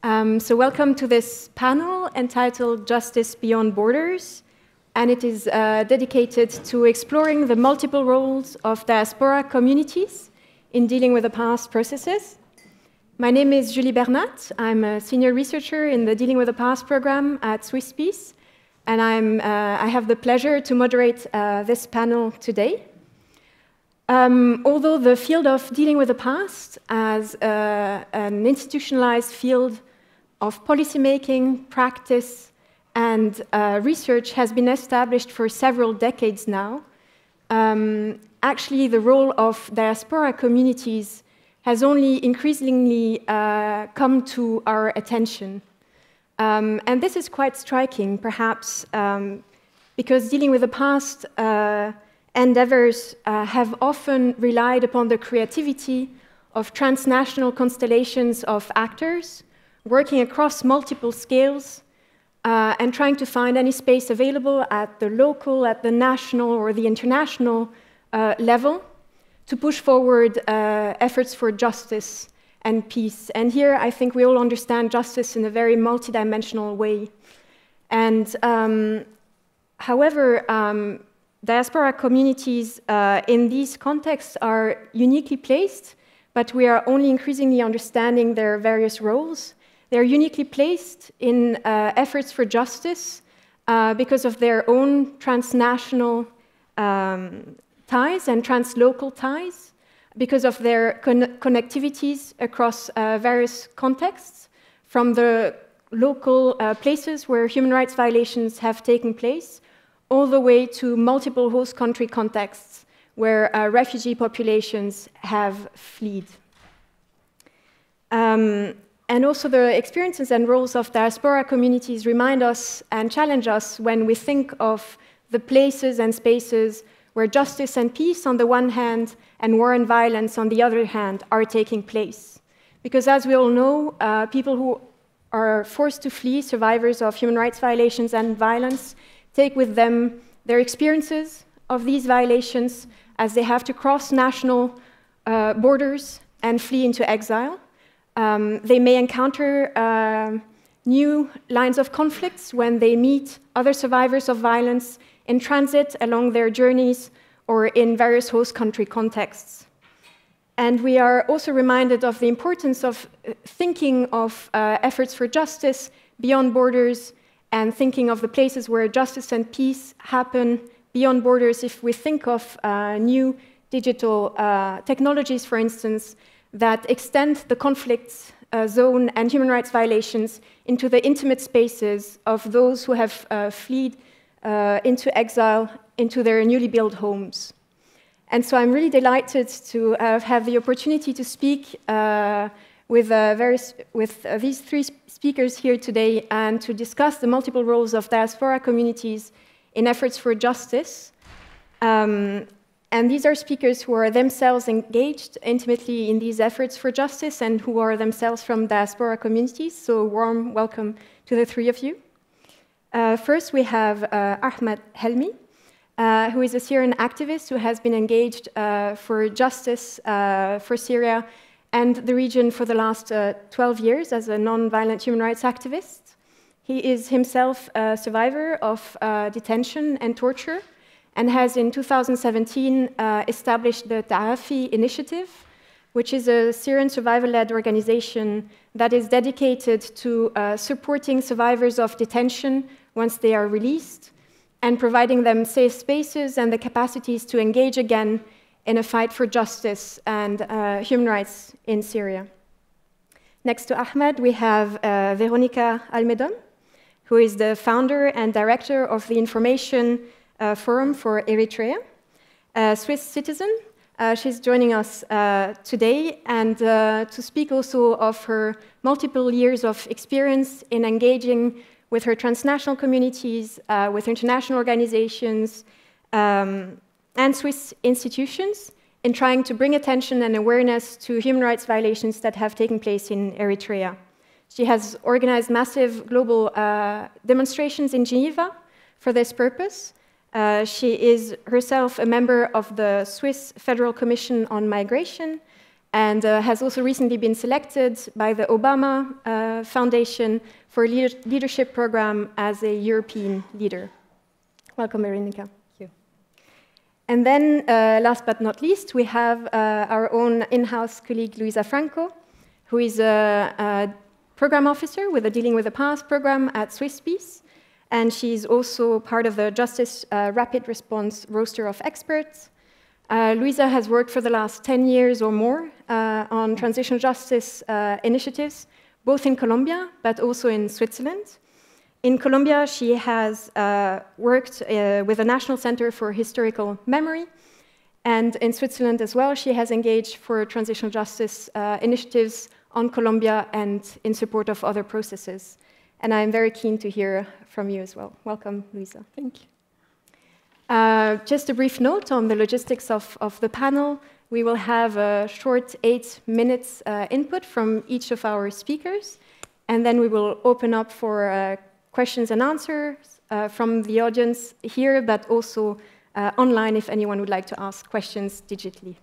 So welcome to this panel entitled Justice Beyond Borders, and it is dedicated to exploring the multiple roles of diaspora communities in dealing with the past processes. My name is Julie Bernath. I'm a senior researcher in the Dealing with the Past program at SwissPeace, and I have the pleasure to moderate this panel today. Although the field of dealing with the past as an institutionalized field of policymaking, practice, and research has been established for several decades now, actually the role of diaspora communities has only increasingly come to our attention. And this is quite striking, perhaps, because dealing with the past endeavors have often relied upon the creativity of transnational constellations of actors working across multiple scales and trying to find any space available at the local, at the national, or the international level to push forward efforts for justice and peace. And here I think we all understand justice in a very multidimensional way. And however, diaspora communities in these contexts are uniquely placed, but we are only increasingly understanding their various roles. They're uniquely placed in efforts for justice because of their own transnational ties and translocal ties, because of their connectivities across various contexts, from the local places where human rights violations have taken place, all the way to multiple host country contexts where refugee populations have fled. And also the experiences and roles of diaspora communities remind us and challenge us when we think of the places and spaces where justice and peace on the one hand and war and violence on the other hand are taking place. Because as we all know, people who are forced to flee, survivors of human rights violations and violence, take with them their experiences of these violations as they have to cross national borders and flee into exile. They may encounter new lines of conflicts when they meet other survivors of violence in transit along their journeys or in various host country contexts. And we are also reminded of the importance of thinking of efforts for justice beyond borders and thinking of the places where justice and peace happen beyond borders if we think of new digital technologies, for instance, that extend the conflict zone and human rights violations into the intimate spaces of those who have fled into exile, into their newly built homes. And so I'm really delighted to have the opportunity to speak with these three speakers here today and to discuss the multiple roles of diaspora communities in efforts for justice. And these are speakers who are themselves engaged intimately in these efforts for justice and who are themselves from diaspora communities, so warm welcome to the three of you. First, we have Ahmad Helmi, who is a Syrian activist who has been engaged for justice for Syria and the region for the last 12 years as a non-violent human rights activist. He is himself a survivor of detention and torture, and has in 2017 established the DwP initiative, which is a Syrian survivor-led organization that is dedicated to supporting survivors of detention once they are released, and providing them safe spaces and the capacities to engage again in a fight for justice and human rights in Syria. Next to Ahmad, we have Veronica Almedom, who is the founder and director of the Information Forum for Eritrea, a Swiss citizen. She's joining us today, and to speak also of her multiple years of experience in engaging with her transnational communities, with international organizations, and Swiss institutions in trying to bring attention and awareness to human rights violations that have taken place in Eritrea. She has organized massive global demonstrations in Geneva for this purpose. She is herself a member of the Swiss Federal Commission on Migration and has also recently been selected by the Obama Foundation for a leadership program as a European leader. Welcome, Veronica. Thank you. And then, last but not least, we have our own in-house colleague, Luisa Franco, who is a program officer with the Dealing with the Past program at SwissPeace, and she's also part of the Justice Rapid Response roster of experts. Luisa has worked for the last 10 years or more on transitional justice initiatives, both in Colombia, but also in Switzerland. In Colombia, she has worked with the National Center for Historical Memory, and in Switzerland as well, she has engaged for transitional justice initiatives on Colombia and in support of other processes. And I'm very keen to hear from you as well. Welcome, Luisa. Thank you. Just a brief note on the logistics of the panel. We will have a short 8 minutes input from each of our speakers, and then we will open up for questions and answers from the audience here, but also online if anyone would like to ask questions digitally.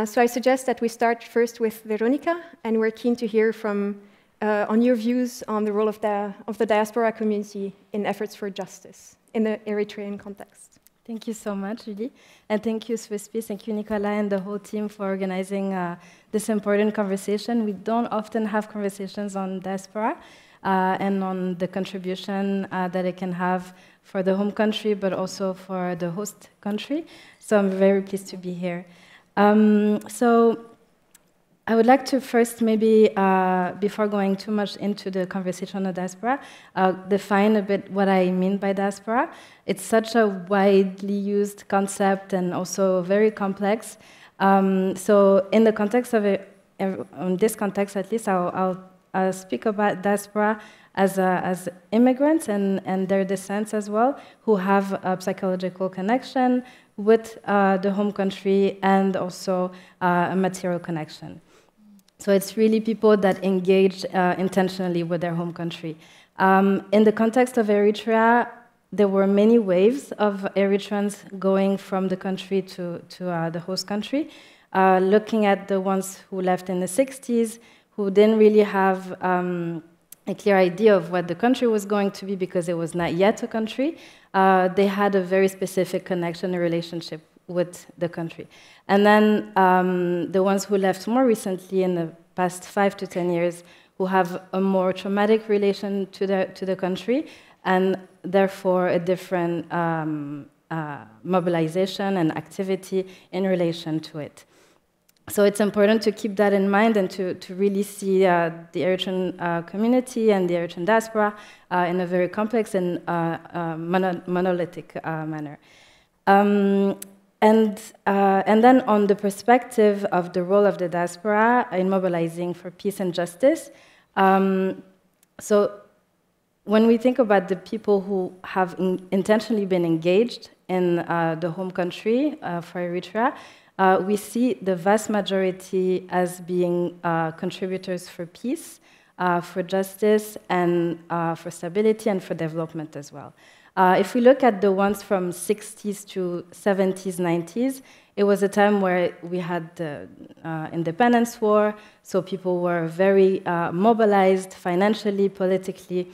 So I suggest that we start first with Veronica, and we're keen to hear from on your views on the role of the diaspora community in efforts for justice in the Eritrean context. Thank you so much, Julie. And thank you, SwissPeace, thank you, Nicola, and the whole team for organizing this important conversation. We don't often have conversations on diaspora and on the contribution that it can have for the home country, but also for the host country. So I'm very pleased to be here. So I would like to first maybe, before going too much into the conversation on diaspora, define a bit what I mean by diaspora. It's such a widely used concept and also very complex. So in the context of it, in this context at least, I'll speak about diaspora as immigrants and their descendants as well, who have a psychological connection with the home country and also a material connection. So it's really people that engage intentionally with their home country. In the context of Eritrea, there were many waves of Eritreans going from the country to the host country, looking at the ones who left in the 60s, who didn't really have a clear idea of what the country was going to be because it was not yet a country. They had a very specific connection and relationship with the country. And then the ones who left more recently in the past 5 to 10 years who have a more traumatic relation to the country and therefore a different mobilization and activity in relation to it. So it's important to keep that in mind and to really see the Eritrean community and the Eritrean diaspora in a very complex and monolithic manner. And then on the perspective of the role of the diaspora in mobilizing for peace and justice, so when we think about the people who have intentionally been engaged in the home country for Eritrea, we see the vast majority as being contributors for peace, for justice, and for stability and for development as well. If we look at the ones from 60s to 70s, 90s, it was a time where we had the independence war, so people were very mobilized financially, politically,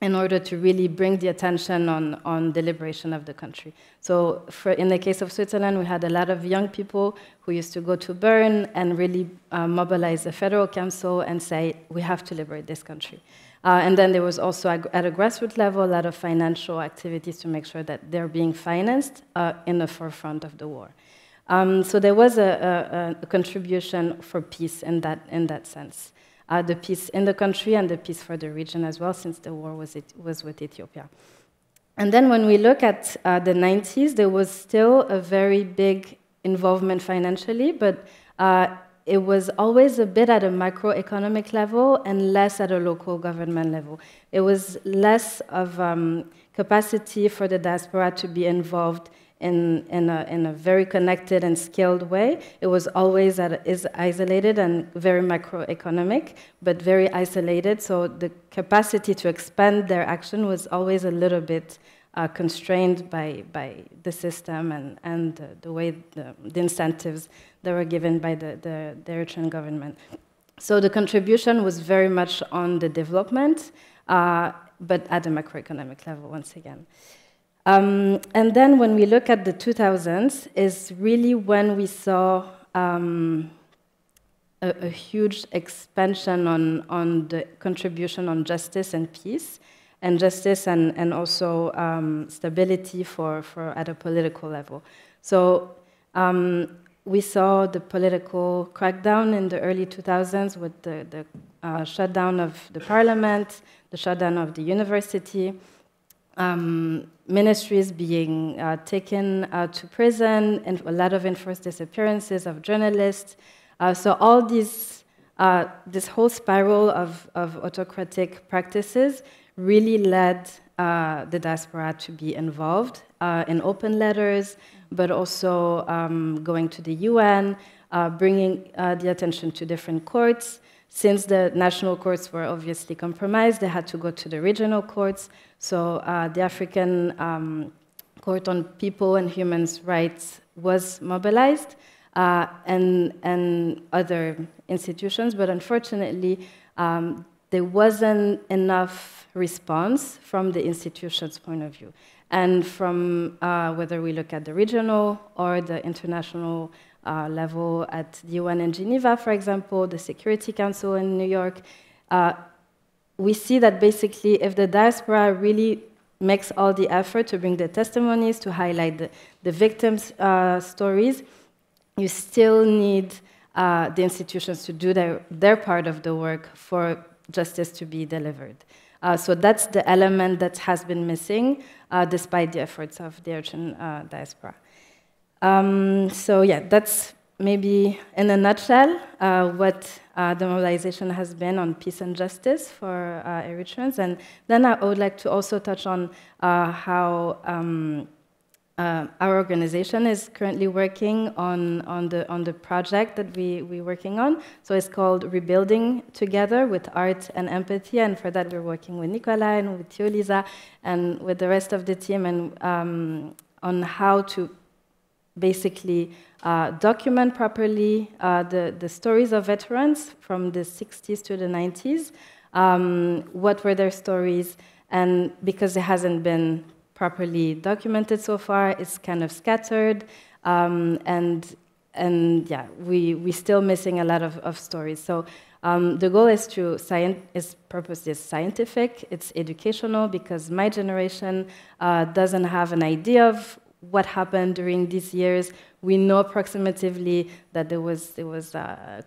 in order to really bring the attention on the liberation of the country. So in the case of Switzerland, we had a lot of young people who used to go to Bern and really mobilize the federal council and say, we have to liberate this country. And then there was also, at a grassroots level, a lot of financial activities to make sure that they're being financed in the forefront of the war. So there was a contribution for peace in that sense. The peace in the country and the peace for the region as well, since the war was with Ethiopia. And then when we look at the 90s, there was still a very big involvement financially, but it was always a bit at a macroeconomic level and less at a local government level. It was less of capacity for the diaspora to be involved in a very connected and skilled way. It was always isolated and very macroeconomic, but very isolated, so the capacity to expand their action was always a little bit constrained by the system and the way the incentives that were given by the Eritrean government. So the contribution was very much on the development, but at the macroeconomic level, once again. And then when we look at the 2000s, is really when we saw a huge expansion on the contribution on justice and peace, and justice and also stability at a political level. So we saw the political crackdown in the early 2000s with the shutdown of the parliament, the shutdown of the university, ministries being taken to prison, and a lot of enforced disappearances of journalists. So all these, this whole spiral of autocratic practices really led the diaspora to be involved in open letters, but also going to the UN, bringing the attention to different courts. Since the national courts were obviously compromised, they had to go to the regional courts. So the African Court on People and Human Rights was mobilized, and other institutions, but unfortunately, there wasn't enough response from the institution's point of view. And from whether we look at the regional or the international level at the UN in Geneva, for example, the Security Council in New York, we see that basically if the diaspora really makes all the effort to bring the testimonies, to highlight the victims' stories, you still need the institutions to do their part of the work for justice to be delivered. So that's the element that has been missing, despite the efforts of the Eritrean diaspora. So yeah, that's maybe in a nutshell what the mobilization has been on peace and justice for Eritreans. And then I would like to also touch on how our organization is currently working on the project that we're working on. So it's called Rebuilding Together with Art and Empathy, and for that we're working with Nicola and with Luisa and with the rest of the team, and on how to basically document properly the stories of veterans from the 60s to the 90s. What were their stories? And because it hasn't been properly documented so far, it's kind of scattered, and yeah, we're still missing a lot of stories. So the goal is its purpose is scientific, it's educational, because my generation doesn't have an idea of what happened during these years. We know approximatively that there was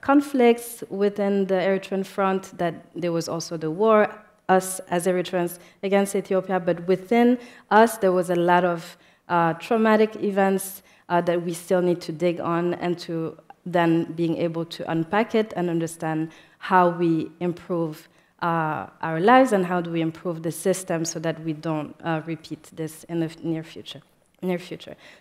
conflicts within the Eritrean front, that there was also the war, us as Eritreans against Ethiopia, but within us there was a lot of traumatic events that we still need to dig on, and to then being able to unpack it and understand how we improve our lives and how do we improve the system so that we don't repeat this in the near future.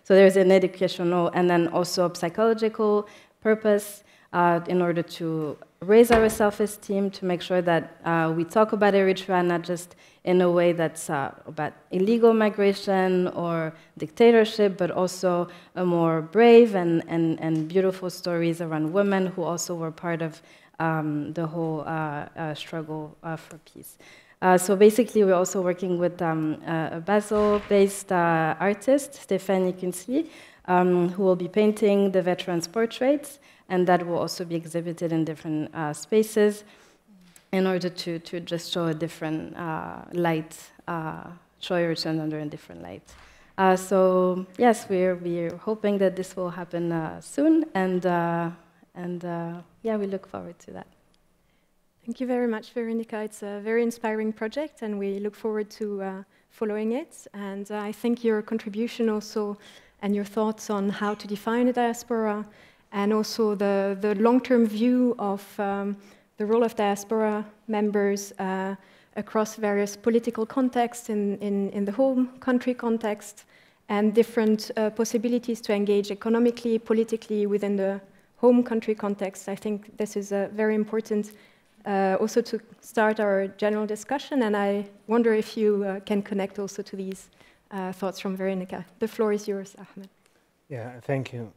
So there's an educational and then also a psychological purpose in order to raise our self-esteem, to make sure that we talk about Eritrea not just in a way that's about illegal migration or dictatorship, but also a more brave and beautiful stories around women who also were part of the whole struggle for peace. So basically, we're also working with a Basel-based artist, Stéphanie Künzli, who will be painting the veterans' portraits, and that will also be exhibited in different spaces in order to just show a different light, show Eritreans under a different light. So yes, we're hoping that this will happen soon, and yeah, we look forward to that. Thank you very much, Veronica. It's a very inspiring project, and we look forward to following it. And I think your contribution also, and your thoughts on how to define a diaspora, and also the long-term view of the role of diaspora members across various political contexts in the home country context, and different possibilities to engage economically, politically within the home country context. I think this is very important also to start our general discussion, and I wonder if you can connect also to these thoughts from Veronica. The floor is yours, Ahmad. Yeah, thank you.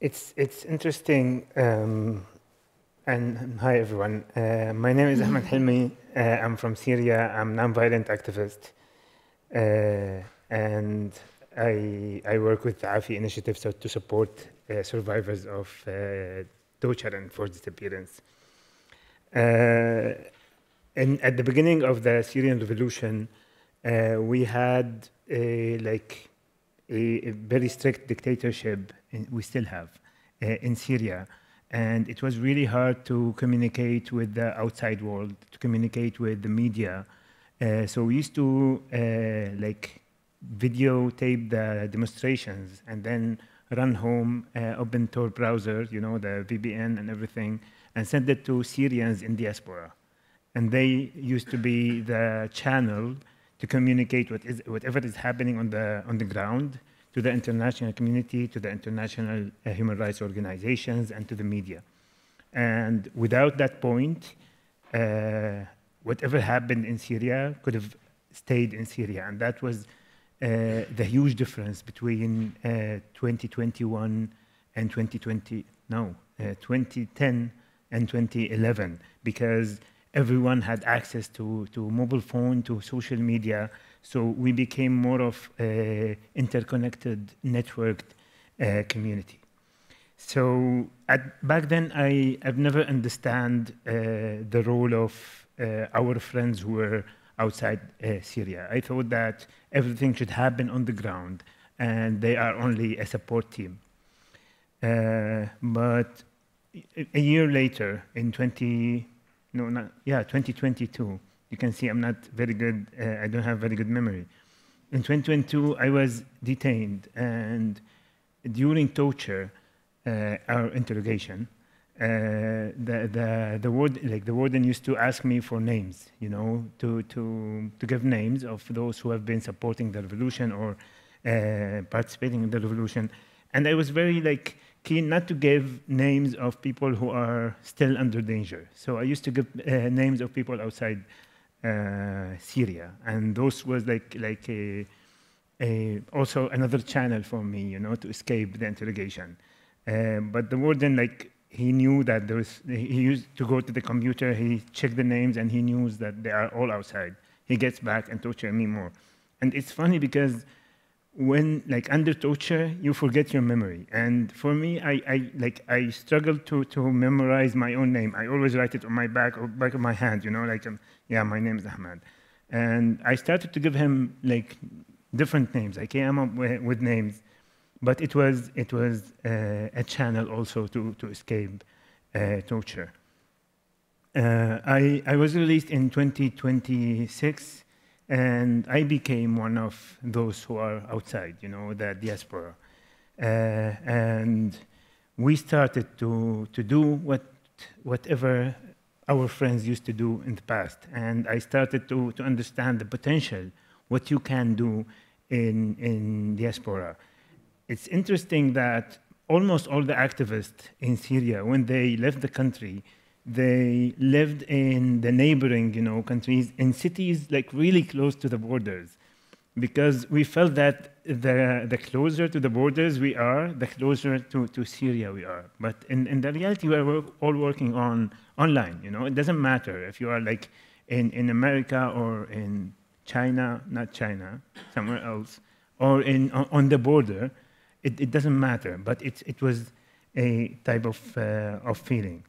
It's interesting, and hi everyone. My name is Ahmad Helmi. I'm from Syria. I'm a non-violent activist, and I work with the DwP initiative to support survivors of torture and forced disappearance. And at the beginning of the Syrian revolution, we had a very strict dictatorship, we still have, in Syria. And it was really hard to communicate with the outside world, to communicate with the media. So we used to videotape the demonstrations and then run home, open Tor browser, you know, the VPN and everything, and send it to Syrians in Diaspora. And they used to be the channel to communicate whatever is happening on the ground to the international community, to the international human rights organizations, and to the media. And without that point, whatever happened in Syria could have stayed in Syria. And that was the huge difference between 2021 and 2010 and 2011, because everyone had access to mobile phone, to social media, so we became more of an interconnected, networked community. So back then, I've never understand the role of our friends who were outside Syria. I thought that everything should happen on the ground, and they are only a support team. But a year later, in 2022, you can see I'm not very good, I don't have very good memory. In 2022, I was detained, and during torture, our interrogation, the warden used to ask me for names, you know, to give names of those who have been supporting the revolution or participating in the revolution. And I was very keen not to give names of people who are still under danger. So I used to give names of people outside Syria, and those was also another channel for me, you know, to escape the interrogation. But the warden, he knew that he used to go to the computer, he checked the names, and he knew that they are all outside. He gets back and torture me more. And it's funny because when, under torture, you forget your memory. And for me, I struggled to memorize my own name. I always write it on my back of my hand, you know, yeah, my name is Ahmad. And I started to give him, different names. I came up with names. But it was a channel also to escape torture. I was released in 2026, and I became one of those who are outside, you know, the diaspora. And we started to do whatever our friends used to do in the past. And I started to understand the potential, what you can do in diaspora. It's interesting that almost all the activists in Syria, when they left the country, they lived in the neighboring, you know, countries, in cities really close to the borders, because we felt that the closer to the borders we are, the closer to Syria we are. But in the reality, we are all working online. You know, it doesn't matter if you are in America or in China, not China, somewhere else, or on the border. It doesn't matter, but it was a type of feeling.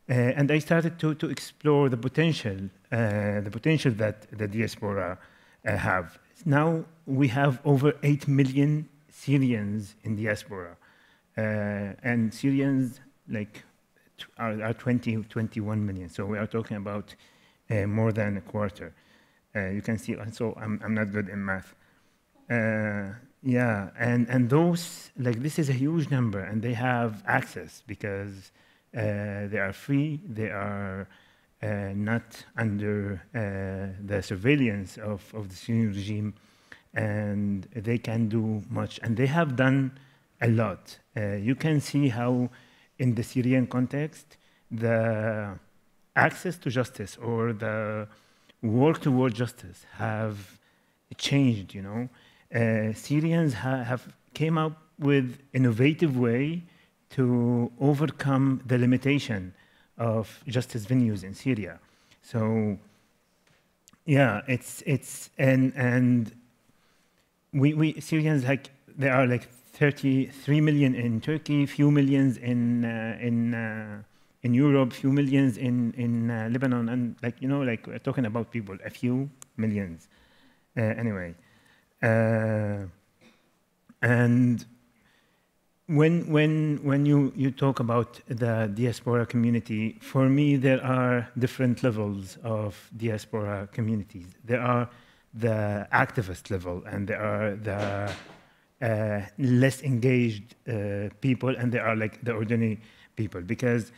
And I started to explore the potential that the diaspora have. Now we have over 8 million Syrians in diaspora, and Syrians are 21 million. So we are talking about more than a quarter. You can see. So I'm not good in math. Yeah, and those, this is a huge number, and they have access because they are free, they are not under the surveillance of the Syrian regime, and they can do much, and they have done a lot. You can see how, in the Syrian context, the access to justice or the work toward justice have changed, you know. Syrians have came up with innovative way to overcome the limitation of justice venues in Syria. So, yeah, and we Syrians, like, there are like 33 million in Turkey, few millions in Europe, few millions in Lebanon, and, like, you know, like, we're talking about people, a few millions. Anyway, and when you talk about the diaspora community, for me there are different levels of diaspora communities. There are the activist level, and there are the less engaged people, and there are, like, the ordinary people. Because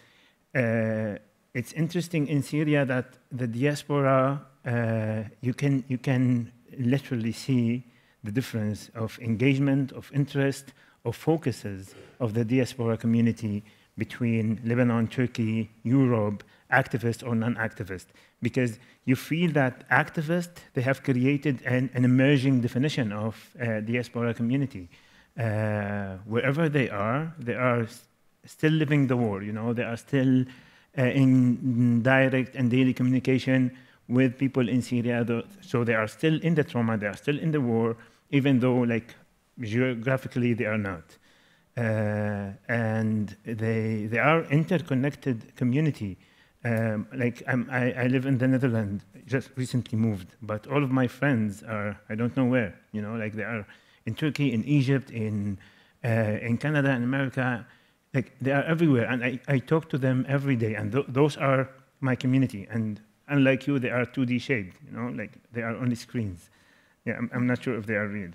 it's interesting in Syria that the diaspora, you can literally see the difference of engagement, of interest, of focuses of the diaspora community between Lebanon, Turkey, Europe, activist or non-activist. Because you feel that activists, they have created an emerging definition of diaspora community. Wherever they are still living the war, you know, they are still in direct and daily communication with people in Syria. So they are still in the trauma, they are still in the war, even though, like, geographically they are not. And they are interconnected community. Like, I live in the Netherlands, just recently moved, but all of my friends are, I don't know where, you know, like, they are in Turkey, in Egypt, in Canada, in America, like, they are everywhere, and I talk to them every day, and those are my community. And unlike you, they are 2D shaped, you know, like, they are only screens. Yeah, I'm not sure if they are real.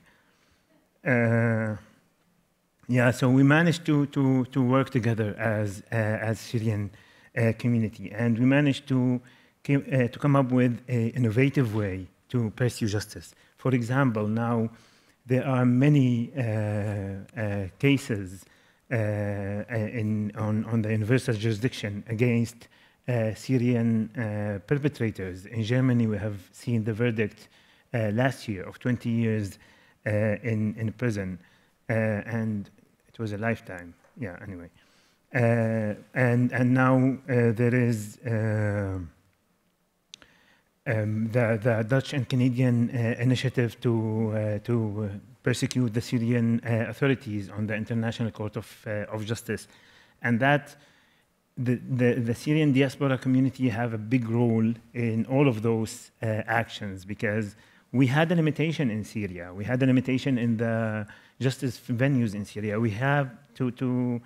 Yeah, so we managed to work together as Syrian community, and we managed to come up with an innovative way to pursue justice. For example, now there are many cases on the universal jurisdiction against Syrian perpetrators. In Germany, we have seen the verdict last year of 20 years in prison, and it was a lifetime. Yeah, anyway. And now there is the Dutch and Canadian initiative to persecute the Syrian authorities on the International Court of Justice, and that the Syrian diaspora community have a big role in all of those actions, because we had a limitation in Syria. We had a limitation in the justice venues in Syria. We have to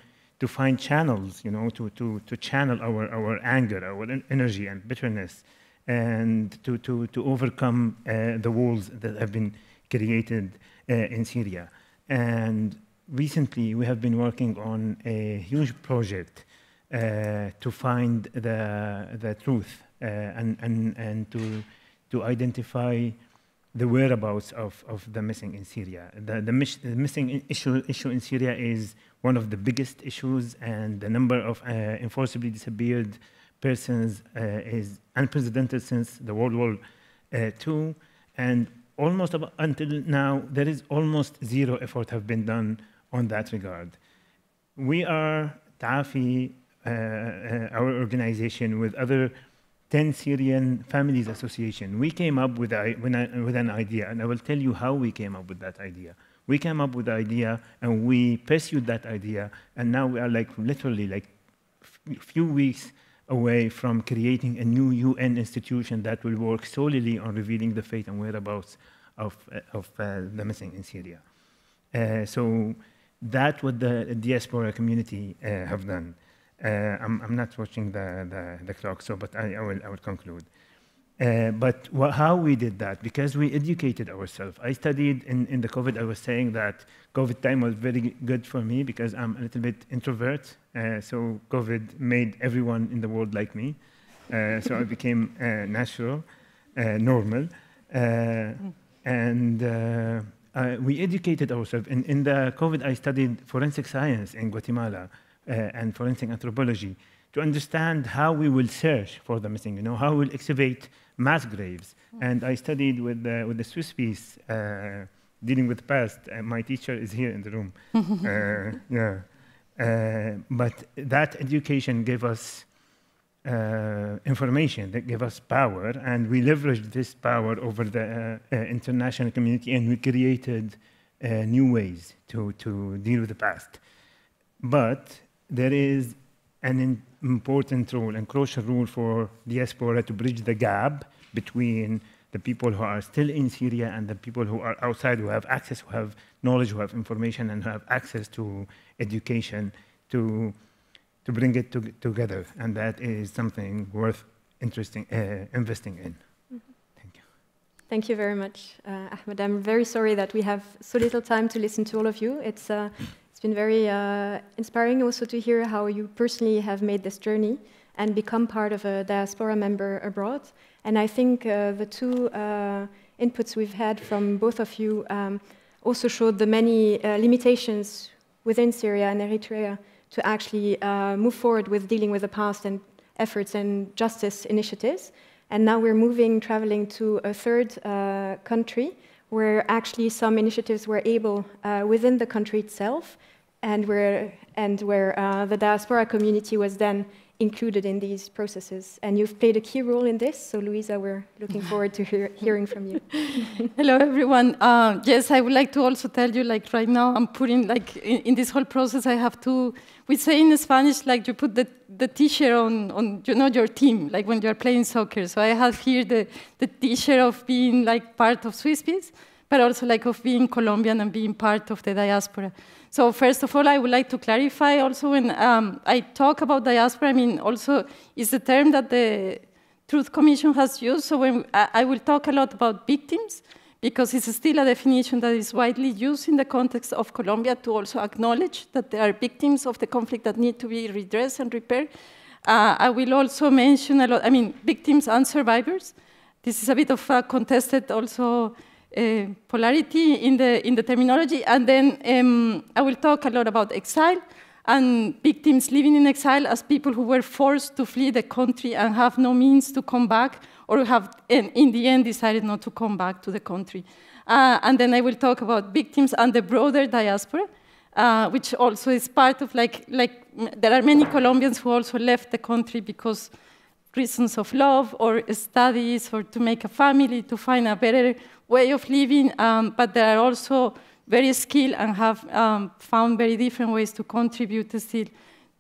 find channels, you know, to channel our anger, our energy and bitterness, and to overcome the walls that have been created in Syria. And recently, we have been working on a huge project to find the truth and to identify the whereabouts of the missing in Syria. The missing issue in Syria is one of the biggest issues, and the number of enforceably disappeared persons is unprecedented since the World War II, and almost until now, there is almost zero effort have been done on that regard. We are, TAFI, our organization, with other 10 Syrian Families Association, we came up with an idea, and I will tell you how we came up with that idea. We came up with the idea, and we pursued that idea, and now we are, like, literally, like, few weeks away from creating a new UN institution that will work solely on revealing the fate and whereabouts of the missing in Syria. So that's what the diaspora community have done. I'm not watching the clock, so but I will conclude. But how we did that, because we educated ourselves. I studied in the COVID. I was saying that COVID time was very good for me because I'm a little bit introvert. So COVID made everyone in the world like me. So I became natural, normal. And we educated ourselves. In the COVID, I studied forensic science in Guatemala. and forensic anthropology to understand how we will search for the missing, how we will excavate mass graves. And I studied with the Swiss Peace, dealing with the past. My teacher is here in the room. But that education gave us information, that gave us power, and we leveraged this power over the international community, and we created new ways to deal with the past. But there is an important role and crucial role for Diaspora to bridge the gap between the people who are still in Syria and the people who are outside, who have access, who have knowledge, who have information, and who have access to education to bring it together. And that is something worth investing in. Thank you. Thank you very much, Ahmad. I'm very sorry that we have so little time to listen to all of you. It's been very inspiring also to hear how you personally have made this journey and become part of a diaspora member abroad. And I think the two inputs we've had from both of you also showed the many limitations within Syria and Eritrea to actually move forward with dealing with the past and efforts and justice initiatives. And now we're traveling to a third country where actually some initiatives were able within the country itself, and where the diaspora community was then included in these processes. And you've played a key role in this, so Luisa, we're looking forward to hearing from you. Hello, everyone. Yes, I would like to also tell you, like right now, I'm putting, like in this whole process, I have to, we say in Spanish, like you put the t-shirt on your team, like when you're playing soccer. So I have here the t-shirt of being like part of Swiss Peace, but also like of being Colombian and being part of the diaspora. So first of all, I would like to clarify also when I talk about diaspora, I mean also is the term that the Truth Commission has used. So when I will talk a lot about victims, because it's still a definition that is widely used in the context of Colombia to also acknowledge that there are victims of the conflict that need to be redressed and repaired. I will also mention a lot, I mean, victims and survivors. This is a bit of a contested also polarity in the terminology, and then I will talk a lot about exile and victims living in exile as people who were forced to flee the country and have no means to come back, or have in the end decided not to come back to the country. And then I will talk about victims and the broader diaspora, which also is part of like there are many Colombians who also left the country because reasons of love or studies or to make a family, to find a better way of living, but there are also very skilled and have found very different ways to contribute still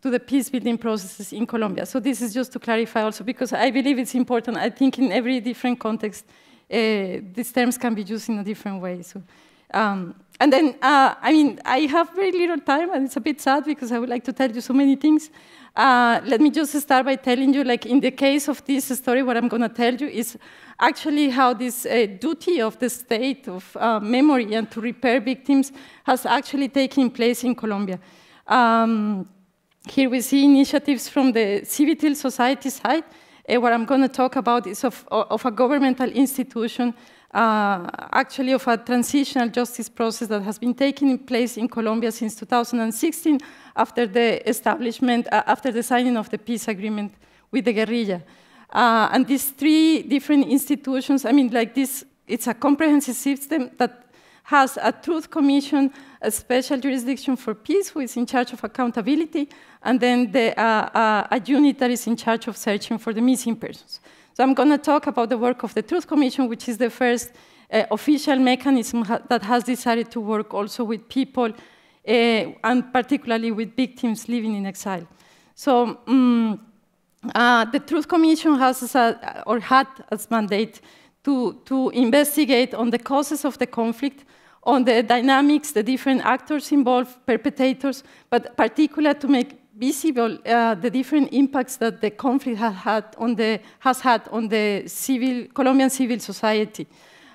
to the peace-building processes in Colombia. So this is just to clarify also, because I believe it's important. I think in every different context, these terms can be used in a different way. So, and then, I mean, I have very little time, and it's a bit sad because I would like to tell you so many things. Let me just start by telling you, like in the case of this story, what I'm going to tell you is actually how this duty of the state of memory and to repair victims has actually taken place in Colombia. Here we see initiatives from the civil society side. What I'm going to talk about is of a governmental institution, actually of a transitional justice process that has been taking place in Colombia since 2016 after the establishment, after the signing of the peace agreement with the guerrilla. And these three different institutions, I mean, like this, it's a comprehensive system that has a Truth Commission, a special jurisdiction for peace, who is in charge of accountability, and then a unit that is in charge of searching for the missing persons. So I'm going to talk about the work of the Truth Commission, which is the first official mechanism that has decided to work also with people, and particularly with victims living in exile. So the Truth Commission has had as mandate to investigate on the causes of the conflict, on the dynamics, the different actors involved, perpetrators, but particularly to make visible the different impacts that the conflict has had on the Colombian civil society.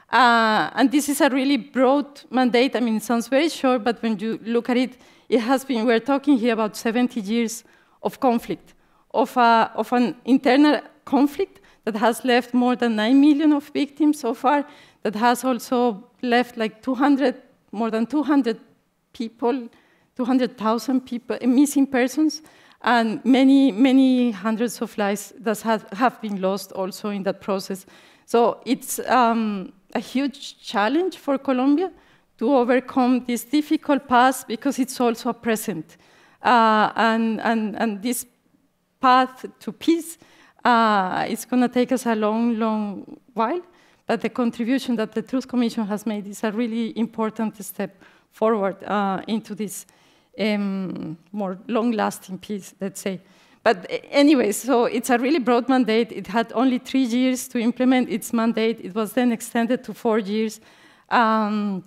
And this is a really broad mandate. I mean, it sounds very short, but when you look at it, we're talking here about 70 years of conflict, of an internal conflict that has left more than 9 million of victims so far, that has also left like more than 200 200,000 people, missing persons, and many, many hundreds of lives that have been lost also in that process. So it's a huge challenge for Colombia to overcome this difficult past because it's also a present. And this path to peace is going to take us a long, long while, but the contribution that the Truth Commission has made is a really important step forward into this more long-lasting peace, let's say. But anyway, so it's a really broad mandate. It had only 3 years to implement its mandate. It was then extended to 4 years. And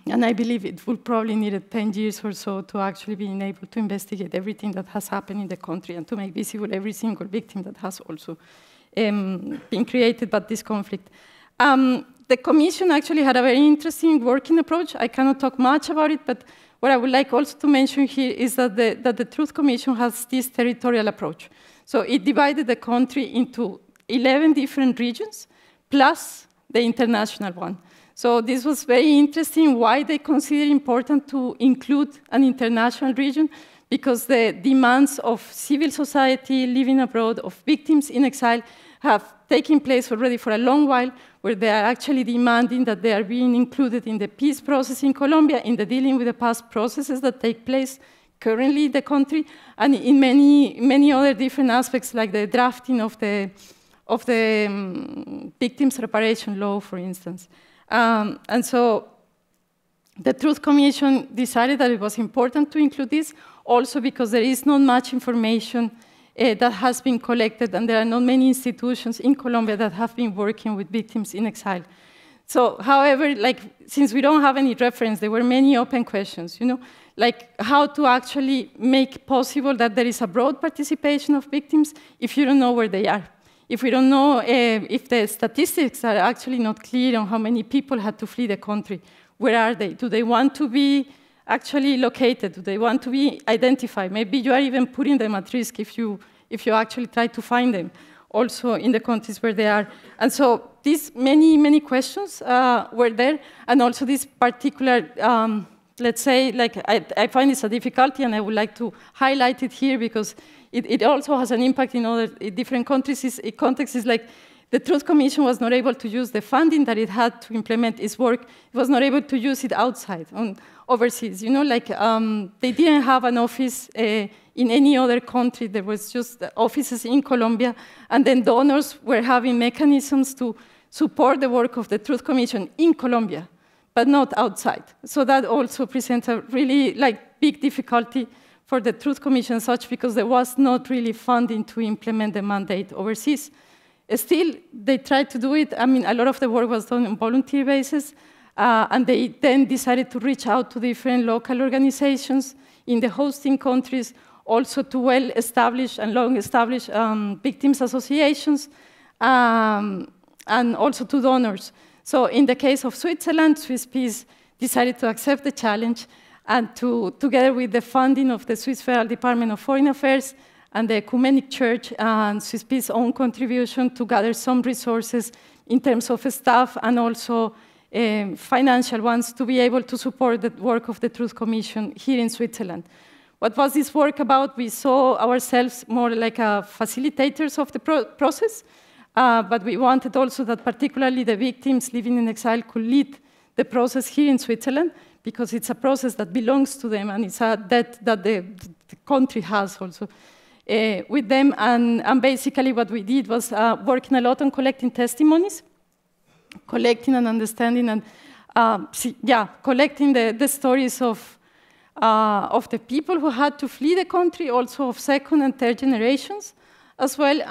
I believe it will probably need 10 years or so to actually be able to investigate everything that has happened in the country and to make visible every single victim that has also been created by this conflict. The Commission actually had a very interesting working approach. I cannot talk much about it, but what I would like also to mention here is that the Truth Commission has this territorial approach. So it divided the country into 11 different regions, plus the international one. So this was very interesting, why they consider important to include an international region, because the demands of civil society living abroad, of victims in exile, have taken place already for a long while, where they are actually demanding that they are being included in the peace process in Colombia, in the dealing with the past processes that take place currently in the country, and in many, many other different aspects, like the drafting of the victims' reparation law, for instance. And so the Truth Commission decided that it was important to include this, also because there is not much information that has been collected, and there are not many institutions in Colombia that have been working with victims in exile. So, however, like, since we don't have any reference, there were many open questions, you know, like how to actually make possible that there is a broad participation of victims if you don't know where they are. If we don't know if the statistics are actually not clear on how many people had to flee the country, where are they? Do they want to be actually located? Do they want to be identified? Maybe you are even putting them at risk if you actually try to find them, also in the countries where they are. And so these many, many questions were there, and also this particular, let's say, like I find it's a difficulty, and I would like to highlight it here because it also has an impact in other different countries. Context is like the Truth Commission was not able to use the funding that it had to implement its work. It was not able to use it outside, overseas. You know, like they didn't have an office in any other country. There was just offices in Colombia, and then donors were having mechanisms to support the work of the Truth Commission in Colombia, but not outside. So that also presents a really big difficulty for the Truth Commission, such because there was not really funding to implement the mandate overseas. Still, they tried to do it. I mean, a lot of the work was done on volunteer basis, and they then decided to reach out to different local organizations in the hosting countries, also to well-established and long-established victims associations, and also to donors. So in the case of Switzerland, swisspeace decided to accept the challenge and together with the funding of the Swiss Federal Department of Foreign Affairs and the Ecumenic Church and swisspeace's own contribution to gather some resources in terms of staff and also financial ones to be able to support the work of the Truth Commission here in Switzerland. What was this work about? We saw ourselves more like facilitators of the process, but we wanted also that particularly the victims living in exile could lead the process here in Switzerland, because it's a process that belongs to them, and it's a debt that the country has also with them. And basically what we did was working a lot on collecting testimonies, collecting and understanding, and collecting the stories of the people who had to flee the country, also of second and third generations as well,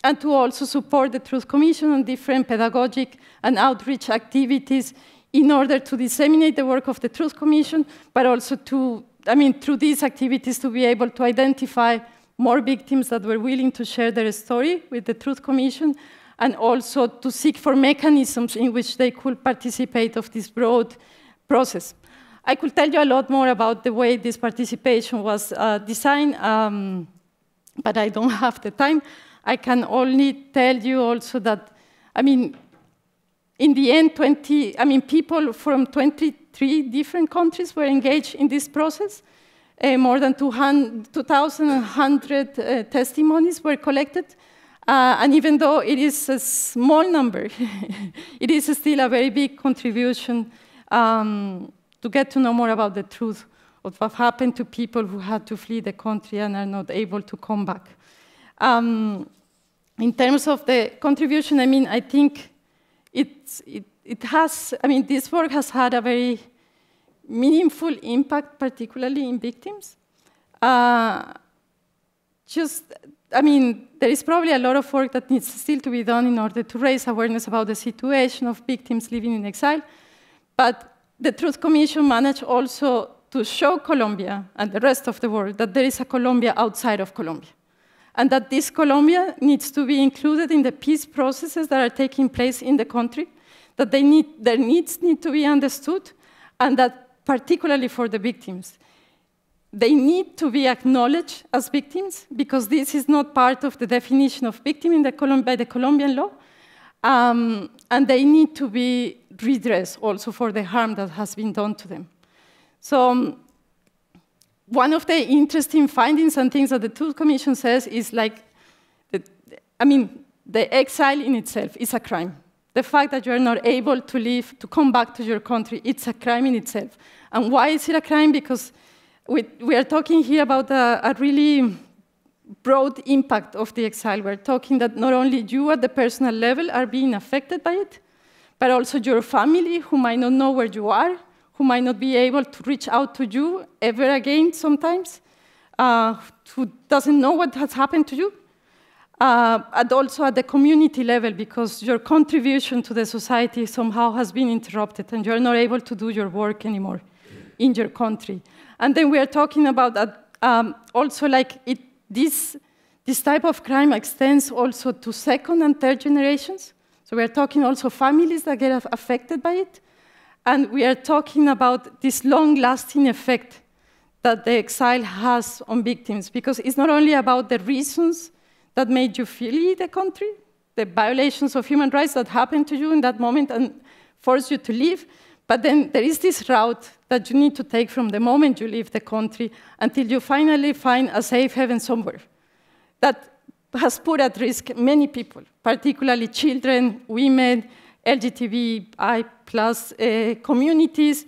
and to also support the Truth Commission on different pedagogic and outreach activities in order to disseminate the work of the Truth Commission, but also through these activities to be able to identify more victims that were willing to share their story with the Truth Commission, and also to seek for mechanisms in which they could participate of this broad process. I could tell you a lot more about the way this participation was designed, but I don't have the time. I can only tell you also that, in the end, people from 23 different countries were engaged in this process. More than 2,100 testimonies were collected. And even though it is a small number, it is still a very big contribution to get to know more about the truth of what happened to people who had to flee the country and are not able to come back. In terms of the contribution, I think this work has had a very meaningful impact, particularly in victims. There is probably a lot of work that needs still to be done in order to raise awareness about the situation of victims living in exile. But the Truth Commission managed also to show Colombia and the rest of the world that there is a Colombia outside of Colombia, and that this Colombia needs to be included in the peace processes that are taking place in the country, that their needs need to be understood, and that particularly for the victims, they need to be acknowledged as victims, because this is not part of the definition of victim by the Colombian law, and they need to be redressed also for the harm that has been done to them. So one of the interesting findings and things that the Truth Commission says is the exile in itself is a crime. The fact that you are not able to leave, to come back to your country, it's a crime in itself. And why is it a crime? Because we are talking here about a really broad impact of the exile. We're talking that not only you at the personal level are being affected by it, but also your family, who might not know where you are, who might not be able to reach out to you ever again sometimes, who doesn't know what has happened to you, and also at the community level, because your contribution to the society somehow has been interrupted and you're not able to do your work anymore in your country. And then we are talking about that also this type of crime extends also to second and third generations. So we are talking also families that get affected by it. And we are talking about this long-lasting effect that the exile has on victims, because it's not only about the reasons that made you flee the country, the violations of human rights that happened to you in that moment and forced you to leave, but then there is this route that you need to take from the moment you leave the country until you finally find a safe haven somewhere. That has put at risk many people, particularly children, women, LGBTI+ communities,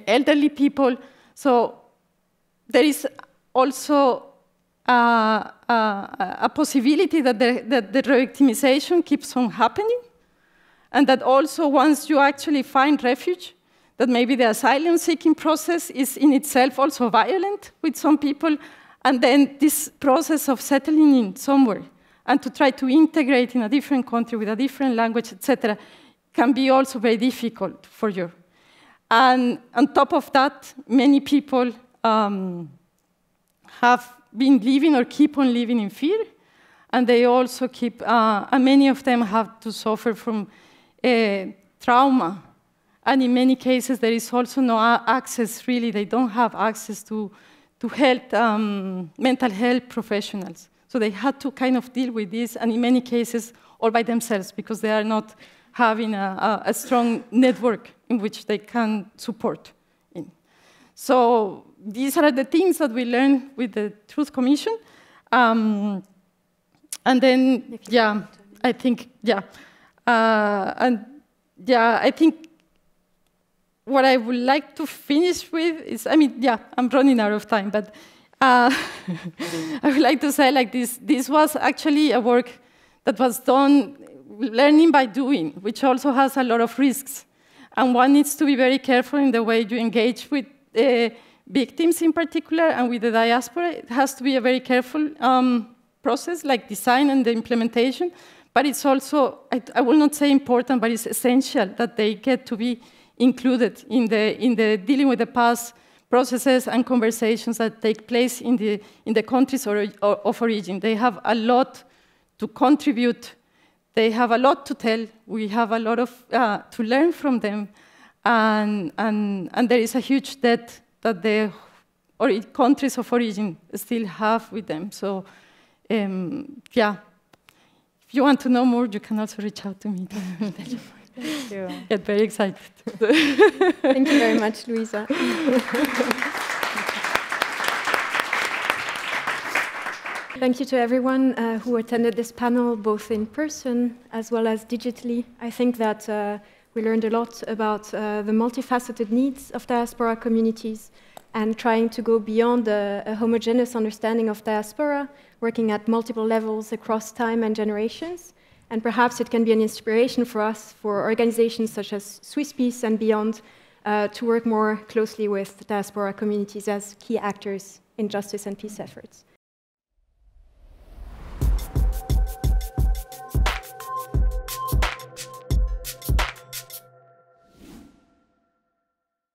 elderly people. So there is also a possibility that the re-victimization keeps on happening, and that also once you actually find refuge, that maybe the asylum-seeking process is in itself also violent with some people, and then this process of settling in somewhere and to try to integrate in a different country with a different language, etc., can be also very difficult for you. And on top of that, many people have been living or keep on living in fear, and they also keep, and many of them have to suffer from trauma. And in many cases, there is also no access, really, they don't have access to health, mental health professionals. So they had to kind of deal with this, and in many cases, all by themselves, because they are not having a strong network in which they can support in. So these are the things that we learned with the Truth Commission. And then, yeah, I think, yeah. And yeah, I think what I would like to finish with is, I mean, yeah, I'm running out of time, but I would like to say like this was actually a work that was done learning by doing, which also has a lot of risks. And one needs to be very careful in the way you engage with victims in particular, and with the diaspora. It has to be a very careful process, like design and the implementation. But it's also, I will not say important, but it's essential that they get to be included in the dealing with the past processes and conversations that take place in the countries of origin. They have a lot to contribute. They have a lot to tell. We have a lot of to learn from them, and there is a huge debt that the countries of origin still have with them. So, yeah, if you want to know more, you can also reach out to me. Thank you. Get very excited. Thank you very much, Luisa. Thank you to everyone who attended this panel, both in person as well as digitally. I think that we learned a lot about the multifaceted needs of diaspora communities and trying to go beyond a homogeneous understanding of diaspora, working at multiple levels across time and generations. And perhaps it can be an inspiration for us, for organizations such as SwissPeace and beyond, to work more closely with diaspora communities as key actors in justice and peace efforts.